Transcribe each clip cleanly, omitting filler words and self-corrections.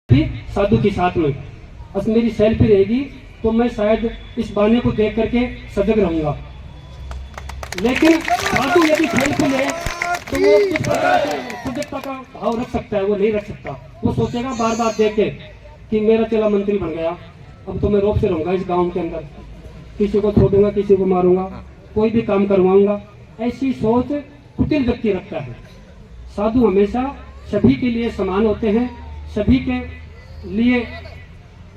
भी साधु के साथ में बस मेरी सेल्फी रहेगी तो मैं शायद इस बहाने को देख करके सजग रहूंगा। लेकिन साधु यदि सेल्फी ले तो वो किस प्रकार से सजगता का भाव रख सकता है? वो नहीं रख सकता। वो सोचेगा बार बार देख के कि मेरा चेला मंत्री बन गया, अब तो मैं रोब से रहूंगा इस गांव के अंदर, किसी को छोड़ूंगा, किसी को मारूंगा, कोई भी काम करवाऊंगा। ऐसी सोच कुटिल व्यक्ति रखता है। साधु हमेशा सभी के लिए समान होते हैं, सभी के लिए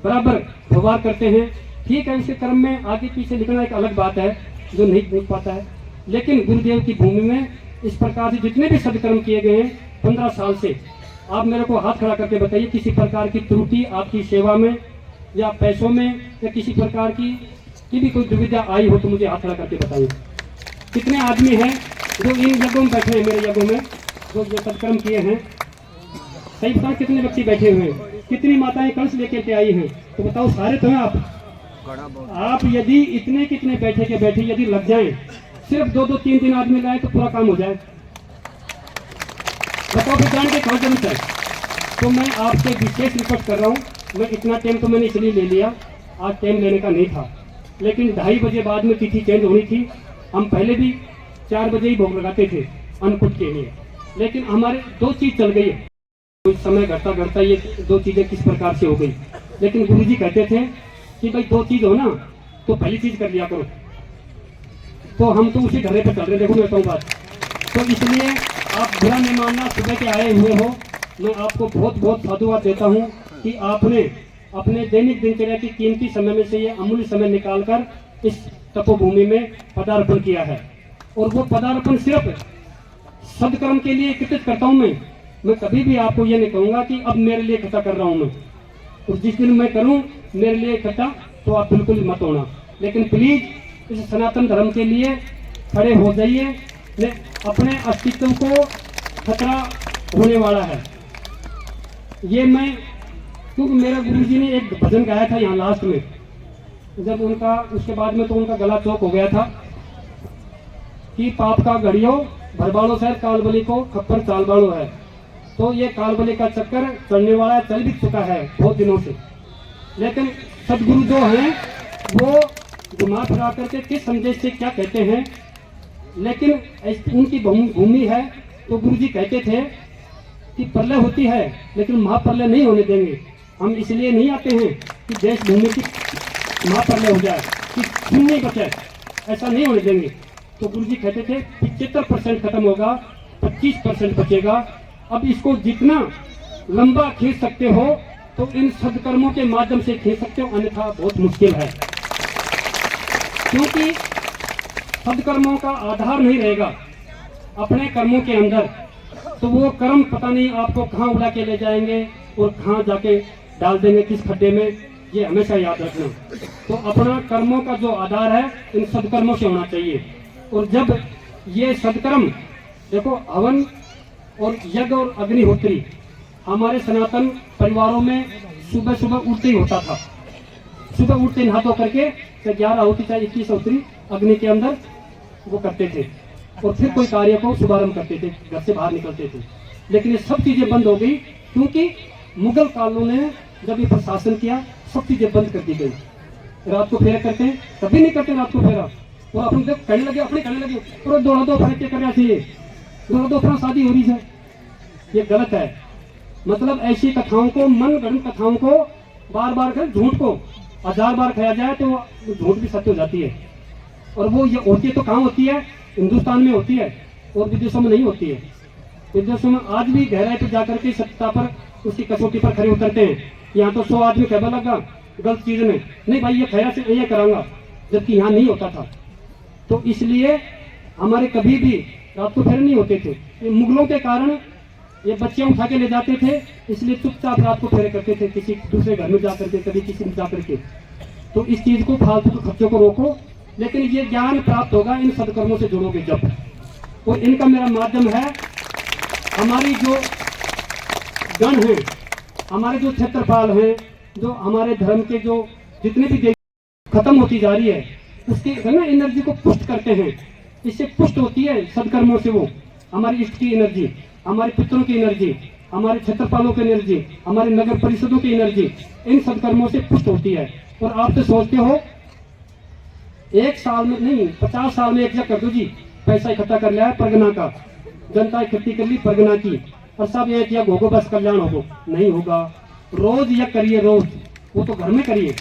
बराबर व्यवहार करते हैं। ठीक है, इसके कर्म में आगे पीछे लिखना एक अलग बात है जो नहीं पूछ पाता है, लेकिन गुरुदेव की भूमि में इस प्रकार से जितने भी सदकर्म किए गए हैं 15 साल से, आप मेरे को हाथ खड़ा करके बताइए किसी प्रकार की त्रुटि आपकी सेवा में या पैसों में या किसी प्रकार की भी कोई दुविधा आई हो तो मुझे हाथ खड़ा करके बताइए। कितने आदमी हैं जो इन यज्ञों में बैठे हैं, मेरे यज्ञों में जो ये सदकर्म किए हैं? सही बताओ, कितने व्यक्ति बैठे हुए हैं? कितनी माताएं कलश लेकर के आई हैं? तो बताओ, सारे तो हैं आप यदि इतने कितने बैठे के बैठे यदि लग जाएं, सिर्फ 2-2, 3-3 आदमी लाए तो पूरा काम हो जाए। बताओ फिर जान के कौन जरूरत है? तो मैं आपसे विशेष रिक्वेस्ट कर रहा हूँ। मैं इतना टाइम तो मैंने इसलिए ले लिया, आज टाइम लेने का नहीं था, लेकिन 2:30 बजे बाद में तिथि चेंज होनी थी। हम पहले भी 4 बजे ही भोग लगाते थे अन्नकूट के लिए, लेकिन हमारे 2 चीज चल गई है। तो समय घटता घटता ये 2 चीजें किस प्रकार से हो गई। लेकिन गुरुजी कहते थे कि भाई 2 चीज हो ना तो पहली चीज कर लिया करो। तो हम तो उसी ढर्रे पर चल रहे, देखो मैं कहूँ बात। तो इसलिए आप बुरा नहीं मानना, सुबह के आए हुए हो, मैं आपको बहुत बहुत साधुवाद देता हूँ कि आपने अपने दैनिक दिनचर्या की कीमती समय में से ये अमूल्य समय निकालकर इस तपोभूमि में पदार्पण किया है। और वो पदार्पण सिर्फ सदकर्म के लिए एकत्रित करता हूँ मैं कभी भी आपको ये नहीं कहूँगा कि अब मेरे लिए इकट्ठा कर रहा हूँ मैं, और जिस दिन मैं करूँ मेरे लिए इकट्ठा तो आप बिल्कुल मत होना। लेकिन प्लीज इस सनातन धर्म के लिए खड़े हो जाइए, अपने अस्तित्व को खतरा होने वाला है। ये मैं, क्योंकि मेरा गुरुजी ने एक भजन गाया था यहाँ लास्ट में, जब उनका उसके बाद में तो उनका गला चौक हो गया था कि पाप का घड़ियों भरबाड़ो शहर कालबली को खप्पर चालबाड़ो है। तो ये कालबली का चक्कर चलने वाला चल भी चुका है बहुत दिनों से, लेकिन सदगुरु जो हैं वो घुमा फिरा करके किस संदेश से क्या कहते हैं, लेकिन उनकी भूमि है। तो गुरुजी कहते थे कि प्रलय होती है लेकिन महाप्रलय नहीं होने देंगे। हम इसलिए नहीं आते हैं कि देश भूमि की महाप्रलय हो जाए, कि खून नहीं बचे, ऐसा नहीं होने देंगे। तो गुरुजी कहते थे 75% खत्म होगा, 25% बचेगा। अब इसको जितना लंबा खींच सकते हो तो इन सदकर्मों के माध्यम से खींच सकते हो, अन्यथा बहुत मुश्किल है। क्योंकि सदकर्मों का आधार नहीं रहेगा अपने कर्मों के अंदर, तो वो कर्म पता नहीं आपको कहाँ उड़ा के ले जाएंगे और कहाँ जाके डाल देंगे, किस खड्डे में, ये हमेशा याद रखना। तो अपना कर्मों का जो आधार है इन सदकर्मों से होना चाहिए। और जब ये सदकर्म, देखो हवन और यज्ञ और अग्निहोत्री हमारे सनातन परिवारों में सुबह सुबह उठते ही होता था। सुबह उठते नहा धो करके 11 होती चाहे 21 होती अग्नि के अंदर वो करते थे, और फिर कोई कार्य को शुभारंभ करते थे, घर से बाहर निकलते थे। लेकिन ये सब चीजें बंद हो गई, क्योंकि मुगल कालों ने जब ये प्रशासन किया सब चीजें बंद कर दी गई। रात को फेरा करते हैं, कभी नहीं करते रात को फेरा, वो अपने कहने लगे, अपने कहने लगे और दो फेरे क्या करना चाहिए, दो शादी हो रही है, ये गलत है। मतलब ऐसी कथाओं को, मन गढ़ंत कथाओं को बार बार कर, झूठ को 1000 बार खाया जाए तो झूठ भी सत्य हो जाती है। और वो ये होती है तो कहाँ होती है? हिंदुस्तान में होती है और विदेशों में नहीं होती है। विदेशों में आज भी गहराई पर जाकर के सत्यता पर, उसकी कसौटी पर खड़े उतरते हैं। यहाँ तो 100 आदमी कहने लगा गलत चीज में, नहीं भाई ये खैरा से ये कराऊंगा, जबकि यहाँ नहीं होता था। तो इसलिए हमारे कभी भी रात को फेरे नहीं होते थे। ये मुगलों के कारण ये बच्चे उठा के ले जाते थे, इसलिए चुपचाप रात को फेरे करते थे, किसी दूसरे घर में जाकर के, कभी किसी में जाकर के। तो इस चीज को, फालतू के खर्चों को रोको। लेकिन ये ज्ञान प्राप्त होगा इन सदकर्मों से जुड़ोगे जब, और इनका मेरा माध्यम है हमारी जो गण है, हमारे जो क्षेत्रपाल हैं, जो हमारे धर्म के जो जितने भी देवी खत्म होती जा रही है, उसकी ना एनर्जी को पुष्ट करते हैं। इससे पुष्ट होती है सदकर्मों से, वो हमारी इष्ट की एनर्जी, हमारे पितरों की एनर्जी, हमारे क्षेत्रपालों की एनर्जी, हमारे नगर परिषदों की एनर्जी इन सदकर्मों से पुष्ट होती है। और आप तो सोचते हो एक साल में नहीं, 50 साल में एक जगह कर दो जी, पैसा इकट्ठा कर लिया है परगना का, जनता इकट्ठी कर ली परगना की, और सब ये किया होगो बस कल्याण होगो, नहीं होगा। रोज यह करिए, रोज, वो तो घर में करिए,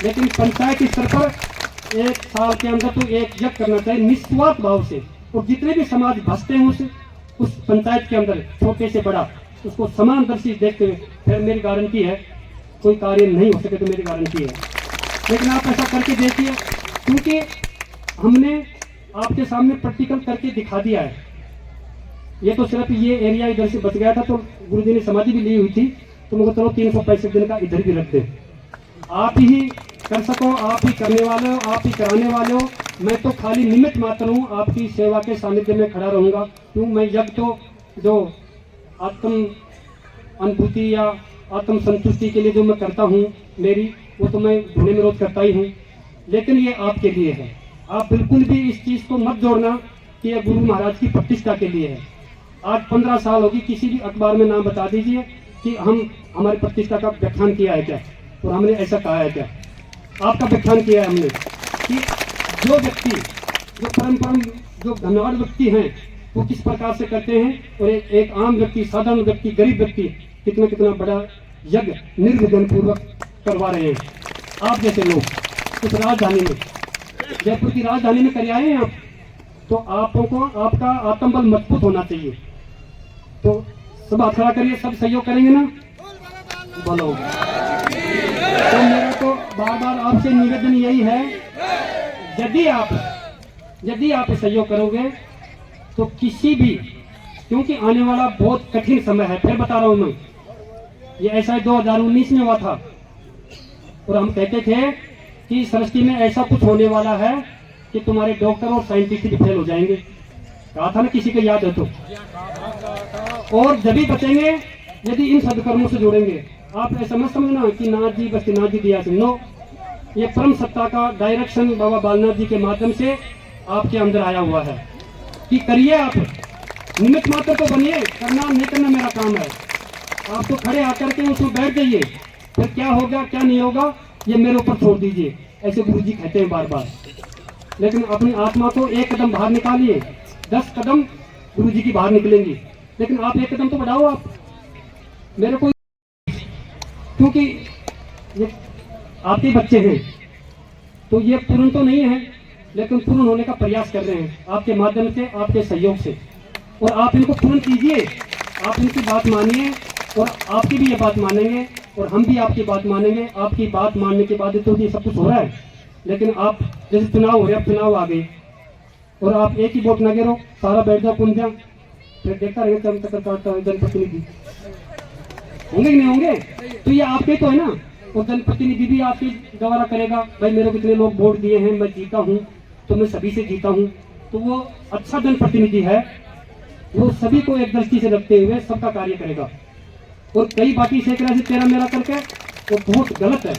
लेकिन पंचायत स्तर पर एक साल के अंदर तो एक यज्ञ करना चाहिए निस्वार्थ भाव से। और जितने भी समाज बसते हैं उस पंचायत के अंदर, छोटे से बड़ा, उसको समान दृष्टि देखते हुए, फिर मेरी गारंटी है कोई कार्य नहीं हो सके, तो मेरी गारंटी है। लेकिन आप ऐसा करके देखिए, क्योंकि हमने आपके सामने प्रैक्टिकल करके दिखा दिया है। ये तो सिर्फ ये एरिया इधर से बच गया था, तो गुरुजी ने समाधि भी ली हुई थी, तो मुझे चलो 365 दिन का इधर भी रख दे। आप ही कर सको, आप ही करने वाले हो, आप ही कराने वाले हो। मैं तो खाली निमित्त मात्र हूँ, आपकी सेवा के सानिध्य में खड़ा रहूंगा। क्यों, मैं यज्ञ तो जो आत्म अनुभूति या आत्म संतुष्टि के लिए जो मैं करता हूँ मेरी, वो तो मैं धुने में रोज करता ही हूँ, लेकिन ये आपके लिए है। आप बिल्कुल भी इस चीज को मत जोड़ना कि यह गुरु महाराज की प्रतिष्ठा के लिए है। आज 15 साल होगी, किसी भी अखबार में नाम बता दीजिए कि हमारी प्रतिष्ठा का व्याख्यान किया है क्या, और हमने ऐसा कहा है क्या। आपका व्याख्यान किया है हमने कि जो व्यक्ति, जो परम जो धन्यवाद व्यक्ति हैं, वो किस प्रकार से करते हैं, और एक आम व्यक्ति, साधारण व्यक्ति, गरीब व्यक्ति कितना बड़ा यज्ञ निर्विघ्न पूर्वक करवा रहे हैं। आप जैसे लोग इस राजधानी में, जयपुर की राजधानी में कर आए हैं आप, तो आपको आपका आत्मबल मजबूत होना चाहिए। तो सब हाथ खड़ा करिए, सब सहयोग करेंगे ना, बोलो। तो मेरा तो बार बार आपसे निवेदन यही है, यदि आप सहयोग करोगे तो किसी भी, क्योंकि आने वाला बहुत कठिन समय है, फिर बता रहा हूं मैं, ये ऐसा 2019 में हुआ था, और हम कहते थे कि सृष्टि में ऐसा कुछ होने वाला है कि तुम्हारे डॉक्टर और साइंटिस्ट भी फेल हो जाएंगे। कहा था ना, किसी को याद है तो। और जब भी बचेंगे यदि इन सदकर्मों से जुड़ेंगे। आप ऐसा मत समझना कि नाथ जी बस नाथ जी दिया सुनो, ये परम सत्ता का डायरेक्शन बाबा बालनाथ जी के माध्यम से आपके अंदर आया हुआ है कि करिए। आप निमित्त मात्र तो बनिए, करना नहीं करना मेरा काम है। आप तो खड़े आकर के उसमें बैठ जाइए, फिर क्या होगा क्या नहीं होगा ये मेरे ऊपर छोड़ दीजिए, ऐसे गुरु जी कहते हैं बार बार। लेकिन अपनी आत्मा को एक कदम बाहर निकालिए, 10 कदम गुरु जी की बाहर निकलेंगी, लेकिन आप एक कदम तो बढ़ाओ। आप मेरे को, क्योंकि ये आपके बच्चे हैं, तो ये पूर्ण तो नहीं है, लेकिन पूर्ण होने का प्रयास कर रहे हैं आपके माध्यम से, आपके सहयोग से। और आप इनको पूर्ण कीजिए, आप इनकी बात मानिए, और आपकी भी ये बात मानेंगे, और हम भी आपकी बात मानेंगे। आपकी बात मानने के बाद तो ये सब कुछ हो रहा है, लेकिन आप जैसे चुनाव हो रहे, अब चुनाव आ गए, और आप एक ही वोट न गिरो, सारा बैठ जाओ पुंजा, फिर देखता रहेगा जनप्रतिनिधि होंगे कि नहीं होंगे। तो ये आपके तो है ना, और जनप्रतिनिधि भी आपके द्वारा करेगा, भाई मेरे को कितने लोग वोट दिए हैं, मैं जीता हूँ, तो मैं सभी से जीता हूँ। तो वो अच्छा जनप्रतिनिधि है, वो सभी को एक दृष्टि से रखते हुए सबका कार्य करेगा। और कई बाकी सेकरा से तेरा मेरा करके वो बहुत गलत है,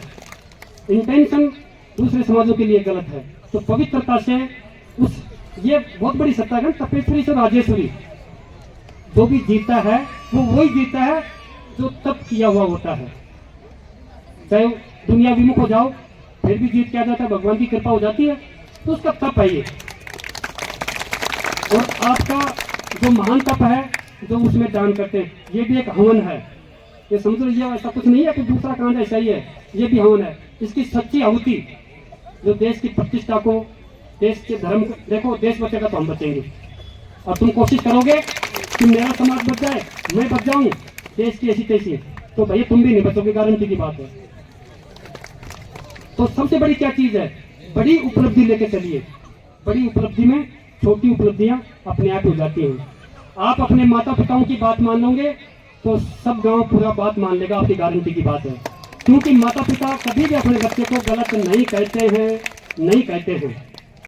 इंटेंशन दूसरे समाजों के लिए गलत है। तो पवित्रता से उस, ये बहुत बड़ी सत्ता है, तपेश्वरी से राजेश्वरी, जो भी जीता है वो वही जीता है जो तप किया हुआ होता है। चाहे दुनिया विमुख हो जाओ, फिर भी जीत के आ जाता है, भगवान की कृपा हो जाती है, तो उसका तप है ये। और आपका जो महान तप है, जो उसमें दान करते हैं, ये भी एक हवन है। ये समझ लीजिए, ऐसा कुछ नहीं है कि दूसरा कांड ऐसा ही है, ये भी हवन है। इसकी सच्ची आहुति जो देश की प्रतिष्ठा को, देश के धर्म को, देखो देश बचेगा तो हम बचेंगे। और तुम कोशिश करोगे कि मेरा समाज बच जाए, मैं बच जाऊं, देश की ऐसी तैसी, तो भैया तुम भी नहीं बचोगे, गारंटी की बात है। तो सबसे बड़ी क्या चीज है, बड़ी उपलब्धि लेके चलिए। बड़ी उपलब्धि में छोटी उपलब्धियां अपने आप हो जाती हैं। आप अपने माता पिताओं की बात मान लोगे तो सब गांव पूरा बात मान लेगा, आपकी गारंटी की बात है। क्योंकि माता पिता कभी भी अपने बच्चे को गलत नहीं कहते हैं।